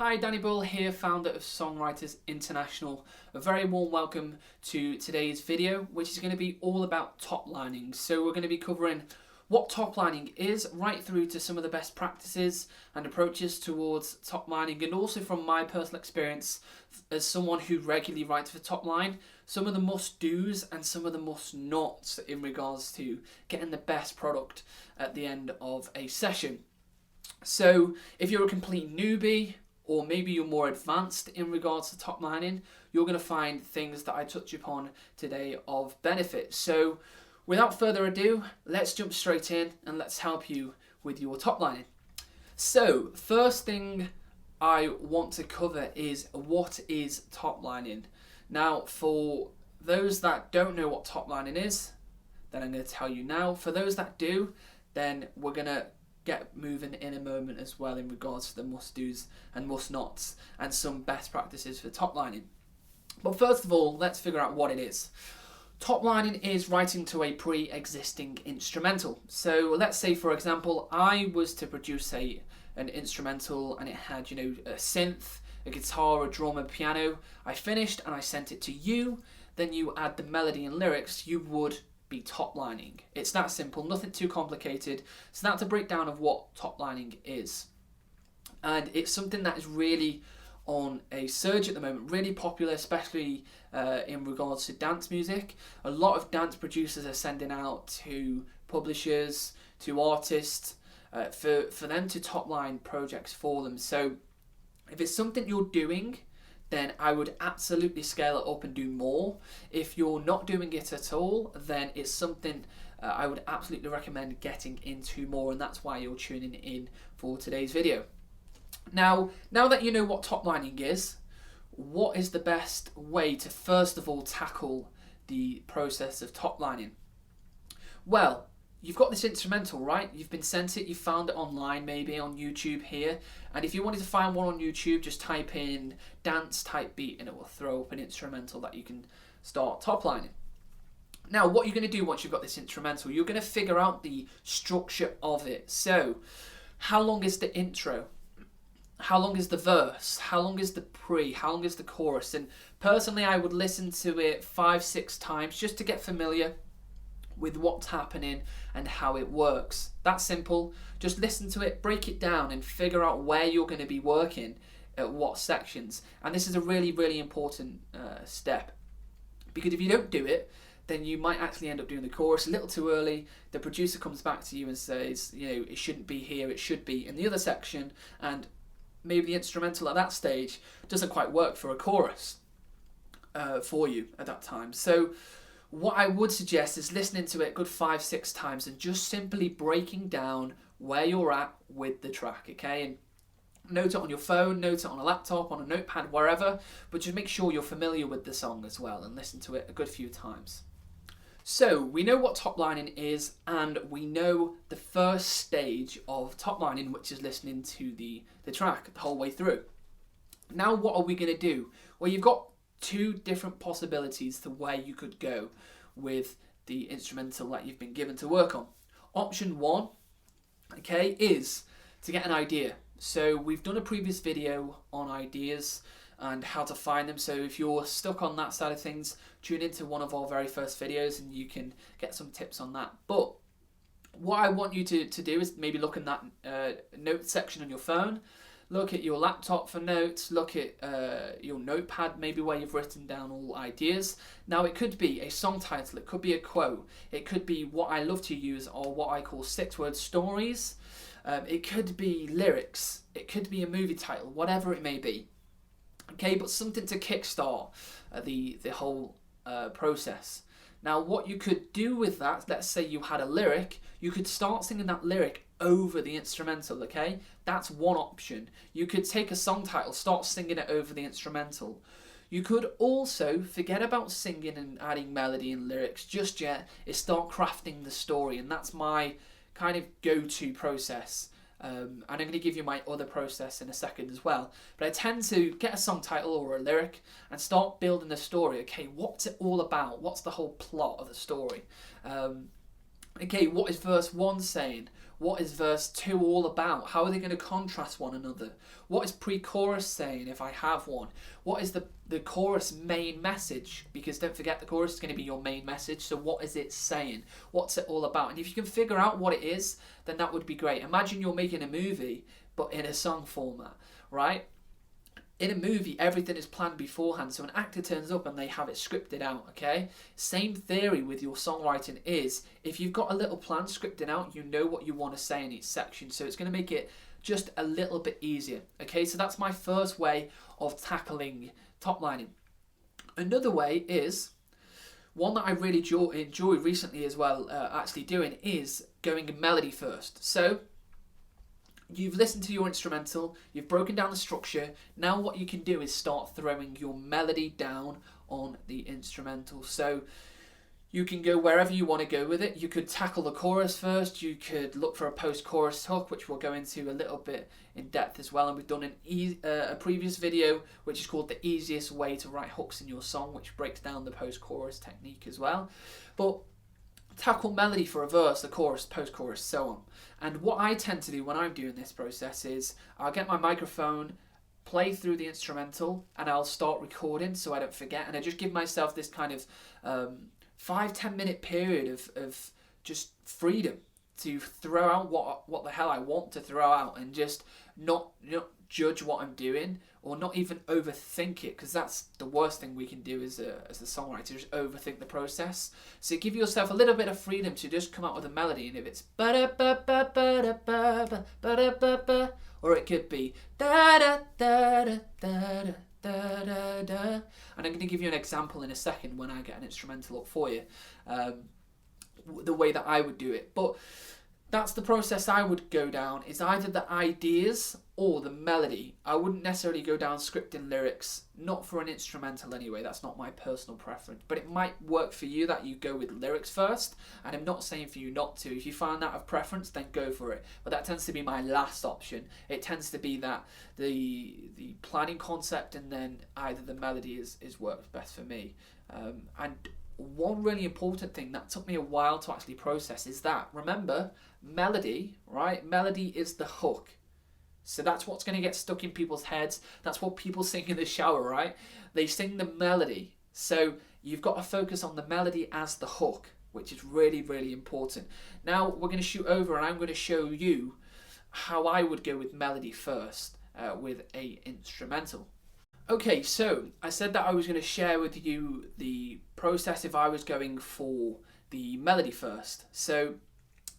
Hi, Danny Bull here, founder of Songwriters International. A very warm welcome to today's video, which is going to be all about top lining. So we're going to be covering what top lining is, right through to some of the best practices and approaches towards top lining, and also from my personal experience as someone who regularly writes for top line, some of the must-dos and some of the must-nots in regards to getting the best product at the end of a session. So if you're a complete newbie, or maybe you're more advanced in regards to top lining, you're going to find things that I touch upon today of benefit. So without further ado, let's jump straight in and let's help you with your top lining. So first thing I want to cover is, what is top lining? Now, for those that don't know what top lining is, then I'm going to tell you now. For those that do, then we're going to get moving in a moment as well in regards to the must-dos and must-nots and some best practices for top lining. But first of all, let's figure out what it is. Top lining is writing to a pre-existing instrumental. So let's say, for example, I was to produce an instrumental and it had, a synth, a guitar, a drum, a piano. I finished and I sent it to you. Then you add the melody and lyrics. You would be top lining. It's that simple, nothing too complicated. So that's a breakdown of what top lining is. And it's something that is really on a surge at the moment, really popular, especially in regards to dance music. A lot of dance producers are sending out to publishers, to artists, for them to top line projects for them. So if it's something you're doing, then I would absolutely scale it up and do more. If you're not doing it at all, then it's something I would absolutely recommend getting into more, and that's why you're tuning in for today's video. Now that you know what top lining is, what is the best way to first of all tackle the process of top lining? Well, you've got this instrumental, right? You've been sent it, you found it online, maybe on YouTube here. And if you wanted to find one on YouTube, just type in dance type beat and it will throw up an instrumental that you can start top lining. Now, what you're going to do once you've got this instrumental, you're going to figure out the structure of it. So, how long is the intro? How long is the verse? How long is the pre? How long is the chorus? And personally, I would listen to it 5-6 times just to get familiar with what's happening and how it works. That's simple. Just listen to it, break it down, and figure out where you're going to be working at what sections. And this is a really, really important step, because if you don't do it, then you might actually end up doing the chorus a little too early. The producer comes back to you and says, it shouldn't be here, it should be in the other section, and maybe the instrumental at that stage doesn't quite work for a chorus for you at that time. So what I would suggest is listening to it a good 5-6 times and just simply breaking down where you're at with the track, okay? And note it on your phone, note it on a laptop, on a notepad, wherever, but just make sure you're familiar with the song as well and listen to it a good few times. So we know what top lining is, and we know the first stage of top lining, which is listening to the track the whole way through. Now what are we going to do? Well, you've got two different possibilities to where you could go with the instrumental that you've been given to work on. Option one, okay, is to get an idea. So we've done a previous video on ideas and how to find them. So if you're stuck on that side of things, tune into one of our very first videos and you can get some tips on that. But what I want you to do is maybe look in that notes section on your phone. Look at your laptop for notes, look at your notepad, maybe where you've written down all ideas. Now it could be a song title, it could be a quote, it could be what I love to use, or what I call 6-word stories. It could be lyrics, it could be a movie title, whatever it may be. Okay, but something to kickstart the whole process. Now what you could do with that, let's say you had a lyric, you could start singing that lyric over the instrumental, okay? That's one option. You could take a song title, start singing it over the instrumental. You could also forget about singing and adding melody and lyrics just yet, is start crafting the story, and that's my kind of go-to process. And I'm going to give you my other process in a second as well. But I tend to get a song title or a lyric and start building the story. Okay, what's it all about? What's the whole plot of the story? Okay, what is verse 1 saying? What is verse 2 all about? How are they going to contrast one another? What is pre-chorus saying if I have one? What is the chorus main message? Because don't forget, the chorus is going to be your main message. So what is it saying? What's it all about? And if you can figure out what it is, then that would be great. Imagine you're making a movie, but in a song format, right? In a movie, everything is planned beforehand. So an actor turns up and they have it scripted out, okay? Same theory with your songwriting is, if you've got a little plan scripted out, you know what you want to say in each section. So it's going to make it just a little bit easier, okay? So that's my first way of tackling top lining. Another way is, one that I really enjoy recently as well, actually doing, is going melody first. So you've listened to your instrumental, you've broken down the structure. Now what you can do is start throwing your melody down on the instrumental. So you can go wherever you want to go with it. You could tackle the chorus first. You could look for a post-chorus hook, which we'll go into a little bit in depth as well. And we've done a previous video, which is called the easiest way to write hooks in your song, which breaks down the post-chorus technique as well. But tackle melody for a verse, the chorus, post-chorus, so on. And what I tend to do when I'm doing this process is I'll get my microphone, play through the instrumental, and I'll start recording so I don't forget. And I just give myself this kind of 5-10 minute period of just freedom to throw out what the hell I want to throw out, and just not judge what I'm doing, or not even overthink it, because that's the worst thing we can do as a songwriter, is overthink the process. So give yourself a little bit of freedom to just come out with a melody, and if it's ba-da-ba-ba-ba-da-ba-ba-ba-da-ba-ba, or it could be da-da-da-da-da-da-da-da-da. And I'm going to give you an example in a second when I get an instrumental up for you, the way that I would do it. But that's the process I would go down, is either the ideas or the melody. I wouldn't necessarily go down scripting lyrics, not for an instrumental anyway. That's not my personal preference, but it might work for you that you go with lyrics first, and I'm not saying for you not to. If you find that of preference, then go for it, but that tends to be my last option. It tends to be that the planning concept, and then either the melody is works best for me. And one really important thing that took me a while to actually process is that, remember, melody, right? Melody is the hook. So that's what's going to get stuck in people's heads. That's what people sing in the shower, right? They sing the melody. So you've got to focus on the melody as the hook, which is really, really important. Now we're going to shoot over, and I'm going to show you how I would go with melody first with a instrumental. Okay, so I said that I was going to share with you the process if I was going for the melody first. So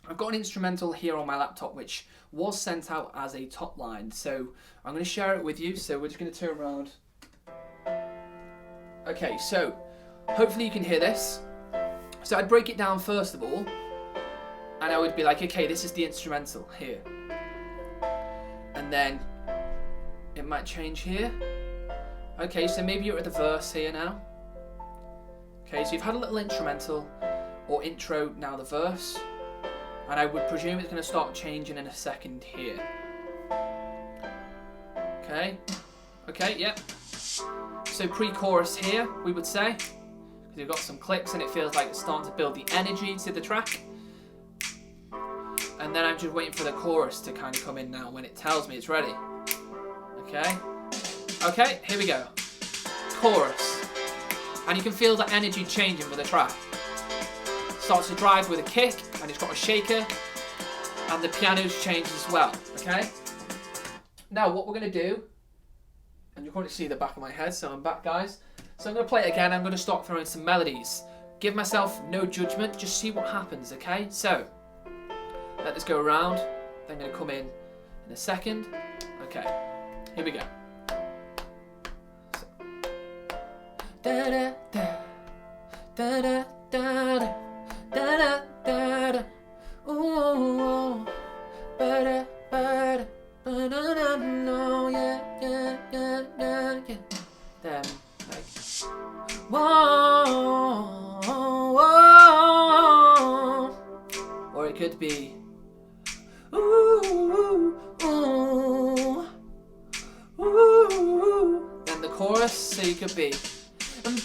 I've got an instrumental here on my laptop which was sent out as a top line. So I'm going to share it with you. So we're just going to turn around. Okay, so hopefully you can hear this. So I'd break it down first of all, and I would be like, okay, this is the instrumental here. And then it might change here. Okay, so maybe you're at the verse here now. Okay, so you've had a little instrumental or intro, now the verse. And I would presume it's going to start changing in a second here. Okay, yep. So pre-chorus here, we would say. Because you've got some clicks and it feels like it's starting to build the energy to the track. And then I'm just waiting for the chorus to kind of come in now when it tells me it's ready. Okay, here we go. Chorus. And you can feel the energy changing with the track. Starts to drive with a kick, and it's got a shaker, and the piano's changed as well, okay? Now what we're going to do, and you're going to see the back of my head, so I'm back, guys. So I'm going to play it again. I'm going to start throwing some melodies. Give myself no judgment, just see what happens, okay? So let this go around. Then I'm going to come in a second. Okay, here we go. Da da da da da da da da da da. Ooh, ba da ba da ba da da no, yeah. Then like, whoa, whoa, or it could be, ooh, ooh, ooh. Then the chorus, so you could be.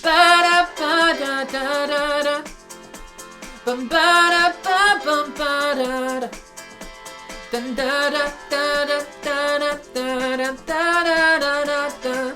Ba-da-ba-da-da-da-da. Ba-da-ba-ba-ba-da-da. Dun, da, da, da, da, da, da, da, da, da, da, da.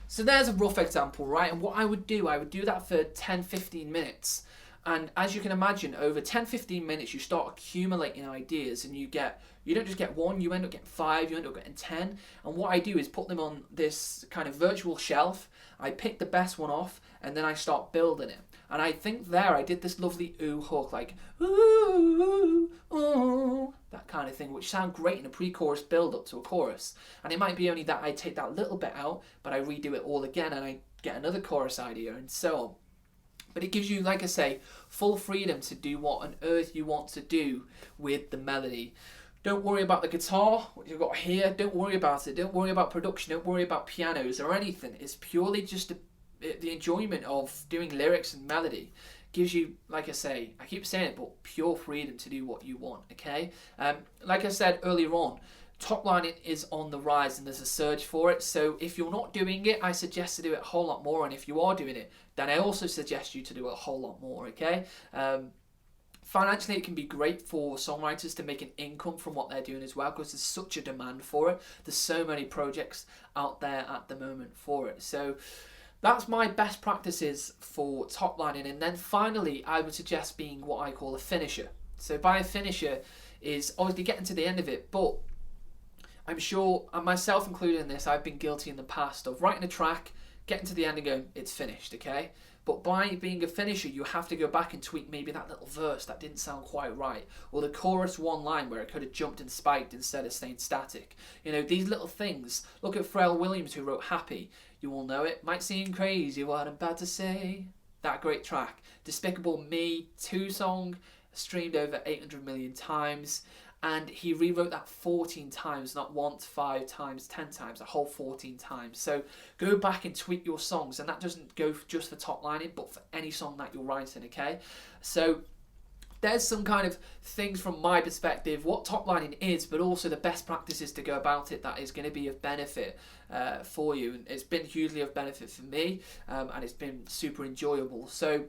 So there's a rough example, right? And what I would do that for 10-15 minutes. And as you can imagine, over 10-15 minutes, you start accumulating ideas, and you don't just get one, you end up getting 5, you end up getting 10. And what I do is put them on this kind of virtual shelf. I pick the best one off, and then I start building it. And I think there I did this lovely ooh hook, like ooh, ooh, that kind of thing, which sound great in a pre-chorus build up to a chorus. And it might be only that I take that little bit out, but I redo it all again and I get another chorus idea and so on. But it gives you, like I say, full freedom to do what on earth you want to do with the melody. Don't worry about the guitar, what you've got here, don't worry about it. Don't worry about production, don't worry about pianos or anything. It's purely just the enjoyment of doing lyrics and melody. Gives you, like I say, I keep saying it, but pure freedom to do what you want, okay? Like I said earlier on, top lining is on the rise and there's a surge for it. So if you're not doing it, I suggest to do it a whole lot more. And if you are doing it, then I also suggest you to do it a whole lot more, okay? Financially, it can be great for songwriters to make an income from what they're doing as well, because there's such a demand for it. There's so many projects out there at the moment for it. So that's my best practices for top lining. And then finally, I would suggest being what I call a finisher. So by a finisher is obviously getting to the end of it, but I'm sure, and myself included in this, I've been guilty in the past of writing a track, getting to the end and going, it's finished, okay? But by being a finisher, you have to go back and tweak maybe that little verse that didn't sound quite right, or the chorus one line where it could have jumped and spiked instead of staying static. You know, these little things. Look at Pharrell Williams, who wrote Happy. You all know it. Might seem crazy what I'm about to say. That great track. Despicable Me 2 song, streamed over 800 million times. And he rewrote that 14 times, not once, 5 times, 10 times, a whole 14 times. So go back and tweak your songs, and that doesn't go just for top lining, but for any song that you're writing, okay? So there's some kind of things from my perspective, what top lining is, but also the best practices to go about it that is going to be of benefit for you. And it's been hugely of benefit for me, and it's been super enjoyable. So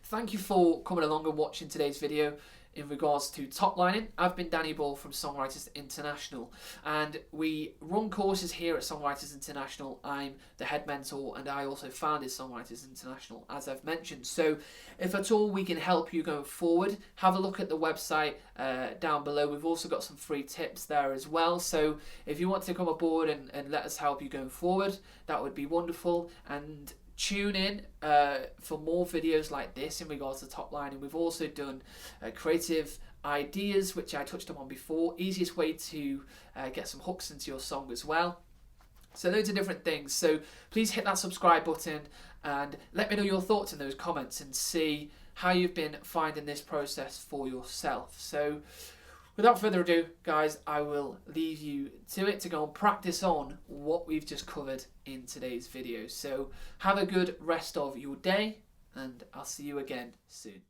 thank you for coming along and watching today's video in regards to top lining. I've been Danny Ball from Songwriters International, and we run courses here at Songwriters International. I'm the head mentor, and I also founded Songwriters International, as I've mentioned. So if at all we can help you going forward, have a look at the website down below. We've also got some free tips there as well. So if you want to come aboard and let us help you going forward, that would be wonderful. And tune in for more videos like this in regards to top lining. We've also done creative ideas, which I touched on before. Easiest way to get some hooks into your song as well. So loads of different things. So please hit that subscribe button and let me know your thoughts in those comments and see how you've been finding this process for yourself. So without further ado, guys, I will leave you to it to go and practice on what we've just covered in today's video. So have a good rest of your day, and I'll see you again soon.